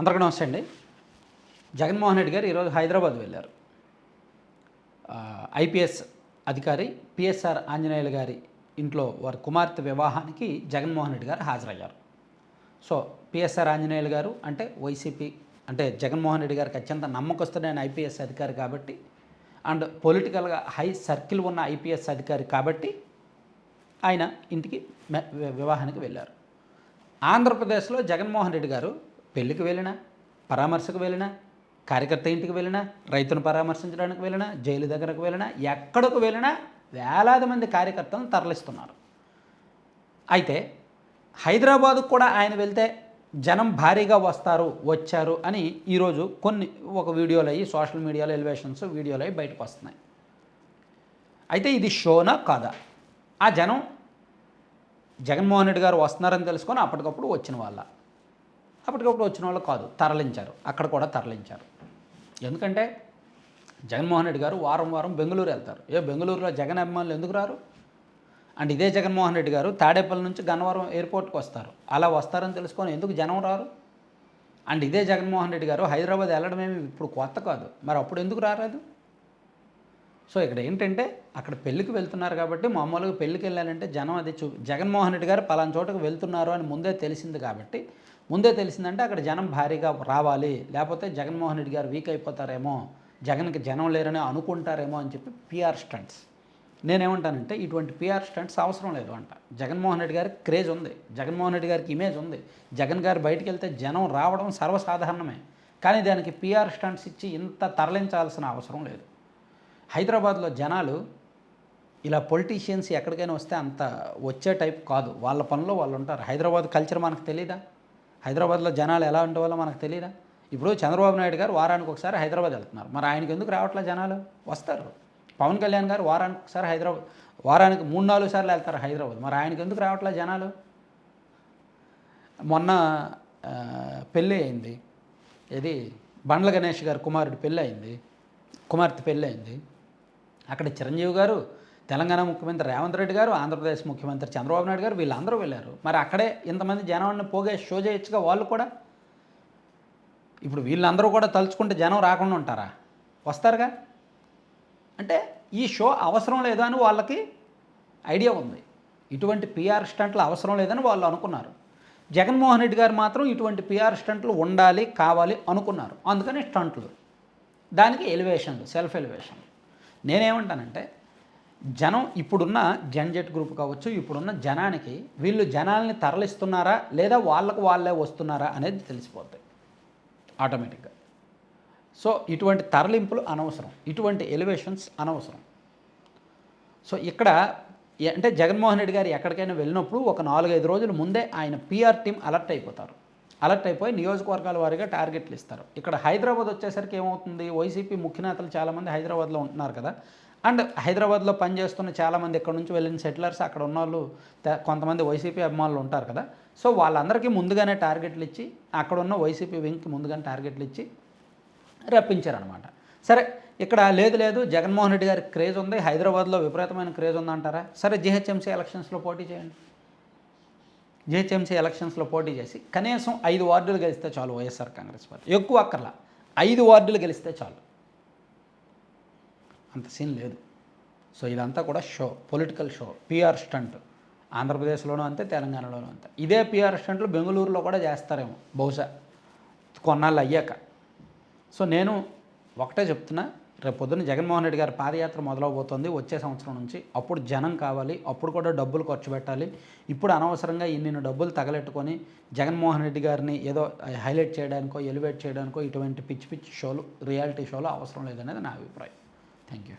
అందరికీ నమస్తే అండి. జగన్మోహన్ రెడ్డి గారు ఈరోజు హైదరాబాద్ వెళ్ళారు. ఐపీఎస్ అధికారి పిఎస్ఆర్ ఆంజనేయులు గారి ఇంట్లో వారి కుమార్తె వివాహానికి జగన్మోహన్ రెడ్డి గారు హాజరయ్యారు. సో పిఎస్ఆర్ ఆంజనేయులు గారు అంటే వైసీపీ అంటే జగన్మోహన్ రెడ్డి గారికి అత్యంత నమ్మకస్తుడైన ఐపీఎస్ అధికారి కాబట్టి, అండ్ పొలిటికల్గా హై సర్కిల్ ఉన్న ఐపీఎస్ అధికారి కాబట్టి ఆయన ఇంటికి వివాహానికి వెళ్ళారు. ఆంధ్రప్రదేశ్లో జగన్మోహన్ రెడ్డి గారు పెళ్ళికి వెళ్ళినా, పరామర్శకు వెళ్ళినా, కార్యకర్త ఇంటికి వెళ్ళినా, రైతును పరామర్శించడానికి వెళ్ళినా, జైలు దగ్గరకు వెళ్ళినా, ఎక్కడికి వెళ్ళినా వేలాది మంది కార్యకర్తలను తరలిస్తున్నారు. అయితే హైదరాబాదుకు కూడా ఆయన వెళ్తే జనం భారీగా వచ్చారు అని ఈరోజు ఒక వీడియోలు అయ్యి సోషల్ మీడియాలో ఎలివేషన్స్ వీడియోలు అయ్యి బయటకు వస్తున్నాయి. అయితే ఇది షోనా కాదా? ఆ జనం జగన్మోహన్ రెడ్డి గారు వస్తున్నారని తెలుసుకొని అప్పటికప్పుడు వచ్చిన వాళ్ళు కాదు, తరలించారు. అక్కడ కూడా తరలించారు. ఎందుకంటే జగన్మోహన్ రెడ్డి గారు వారం వారం బెంగళూరు వెళ్తారు. బెంగళూరులో జగన్ అభిమానులు ఎందుకు రారు? అండ్ ఇదే జగన్మోహన్ రెడ్డి గారు తాడేపల్లి నుంచి గన్నవరం ఎయిర్పోర్ట్కి వస్తారు. అలా వస్తారని తెలుసుకొని ఎందుకు జనం రారు? అండ్ ఇదే జగన్మోహన్ రెడ్డి గారు హైదరాబాద్ వెళ్ళడమేమి ఇప్పుడు కొత్త కాదు, మరి అప్పుడు ఎందుకు రారాదు? సో ఇక్కడ ఏంటంటే అక్కడ పెళ్ళికి వెళ్తున్నారు కాబట్టి, మామూలుగా పెళ్ళికి వెళ్ళాలంటే జనం అది జగన్మోహన్ రెడ్డి గారు పలానా చోటకు వెళ్తున్నారు అని ముందే తెలిసిందంటే అక్కడ జనం భారీగా రావాలి, లేకపోతే జగన్మోహన్ రెడ్డి గారు వీక్ అయిపోతారేమో, జగన్కి జనం లేరని అనుకుంటారేమో అని చెప్పి పిఆర్ స్టంట్స్. నేనేమంటానంటే ఇటువంటి పిఆర్ స్టంట్స్ అవసరం లేదు అంట. జగన్మోహన్ రెడ్డి గారికి క్రేజ్ ఉంది, జగన్మోహన్ రెడ్డి గారికి ఇమేజ్ ఉంది, జగన్ గారు బయటికి వెళ్తే జనం రావడం సర్వసాధారణమే. కానీ దానికి పిఆర్ స్టంట్స్ ఇచ్చి ఇంత తరలించాల్సిన అవసరం లేదు. హైదరాబాద్లో జనాలు ఇలా పొలిటీషియన్స్ ఎక్కడికైనా వస్తే అంత వచ్చే టైప్ కాదు, వాళ్ళ పనిలో వాళ్ళు ఉంటారు. హైదరాబాద్ కల్చర్ మనకు తెలీదా? హైదరాబాద్లో జనాలు ఎలా ఉండేవాళ్ళో మనకు తెలీదా? ఇప్పుడు చంద్రబాబు నాయుడు గారు వారానికి ఒకసారి హైదరాబాద్ వెళ్తున్నారు, మరి ఆయనకి ఎందుకు రావట్లే? జనాలు వస్తారు. పవన్ కళ్యాణ్ గారు వారానికి ఒకసారి వారానికి 3-4 సార్లు వెళ్తారు హైదరాబాద్, మరి ఆయనకి ఎందుకు రావట్లే జనాలు? మొన్న పెళ్ళి అయింది, ఇది బండ్ల గణేష్ గారు కుమార్తె పెళ్ళి అయింది. అక్కడ చిరంజీవి గారు, తెలంగాణ ముఖ్యమంత్రి రేవంత్ రెడ్డి గారు, ఆంధ్రప్రదేశ్ ముఖ్యమంత్రి చంద్రబాబు నాయుడు గారు వీళ్ళందరూ వెళ్ళారు. మరి అక్కడే ఇంతమంది జనాన్ని పోగే షో చేయొచ్చుగా వాళ్ళు కూడా. ఇప్పుడు వీళ్ళందరూ కూడా తలుచుకుంటే జనం రాకుండా ఉంటారా? వస్తారుగా. అంటే ఈ షో అవసరం లేదు అని వాళ్ళకి ఐడియా ఉంది, ఇటువంటి పిఆర్ స్టంట్లు అవసరం లేదని వాళ్ళు అనుకున్నారు. జగన్మోహన్ రెడ్డి గారు మాత్రం ఇటువంటి పిఆర్ స్టంట్లు ఉండాలి, కావాలి అనుకున్నారు. అందుకని స్టంట్లు, దానికి ఎలివేషన్లు, సెల్ఫ్ ఎలివేషన్లు. నేనేమంటానంటే జనం ఇప్పుడున్న జెట్ గ్రూప్ కావచ్చు, ఇప్పుడున్న జనానికి వీళ్ళు జనాల్ని తరలిస్తున్నారా లేదా వాళ్ళకు వాళ్ళే వస్తున్నారా అనేది తెలిసిపోతాయి ఆటోమేటిక్గా. సో ఇటువంటి తరలింపులు అనవసరం, ఇటువంటి ఎలివేషన్స్ అనవసరం. సో ఇక్కడ అంటే జగన్మోహన్ రెడ్డి గారు ఎక్కడికైనా వెళ్ళినప్పుడు ఒక 4-5 రోజుల ముందే ఆయన పిఆర్ టీం అలర్ట్ అయిపోయి నియోజకవర్గాల వారీగా టార్గెట్లు ఇస్తారు. ఇక్కడ హైదరాబాద్ వచ్చేసరికి ఏమవుతుంది, వైసీపీ ముఖ్య నేతలు చాలామంది హైదరాబాద్లో ఉంటున్నారు కదా, అండ్ హైదరాబాద్లో పనిచేస్తున్న చాలామంది ఇక్కడ నుంచి వెళ్ళిన సెటిలర్స్, అక్కడ ఉన్న వాళ్ళు కొంతమంది వైసీపీ అభిమానులు ఉంటారు కదా. సో వాళ్ళందరికీ ముందుగానే టార్గెట్లు ఇచ్చి, అక్కడ ఉన్న వైసీపీ వింగ్కి ముందుగానే టార్గెట్లు ఇచ్చి రప్పించారనమాట. సరే ఇక్కడ లేదు జగన్మోహన్ రెడ్డి గారికి క్రేజ్ ఉంది, హైదరాబాద్లో విపరీతమైన క్రేజ్ ఉందంటారా? సరే జిహెచ్ఎంసీ ఎలక్షన్స్లో పోటీ చేయండి. జిహెచ్ఎంసీ ఎలక్షన్స్లో పోటీ చేసి కనీసం 5 వార్డులు గెలిస్తే చాలు వైఎస్ఆర్ కాంగ్రెస్ పార్టీ, ఎక్కువ అక్కర్లా, 5 వార్డులు గెలిస్తే చాలు, అంత సీన్ లేదు. సో ఇదంతా కూడా show, political show, PR stunt. ఆంధ్రప్రదేశ్లోనూ అంతే, తెలంగాణలోనూ అంతే. ఇదే పిఆర్ స్టంట్లు బెంగళూరులో కూడా చేస్తారేమో బహుశా కొన్నాళ్ళు అయ్యాక. సో నేను ఒకటే చెప్తున్నా, రేపు పొద్దున్న జగన్మోహన్ రెడ్డి గారి పాదయాత్ర మొదలవబోతోంది వచ్చే సంవత్సరం నుంచి. అప్పుడు జనం కావాలి, అప్పుడు కూడా డబ్బులు ఖర్చు పెట్టాలి. ఇప్పుడు అనవసరంగా ఇన్ని డబ్బులు తగలెట్టుకొని జగన్మోహన్ రెడ్డి గారిని ఏదో హైలైట్ చేయడానికో, ఎలివేట్ చేయడానికో ఇటువంటి పిచ్చి షోలు, రియాలిటీ షోలు అవసరం లేదనేది నా అభిప్రాయం. Thank you.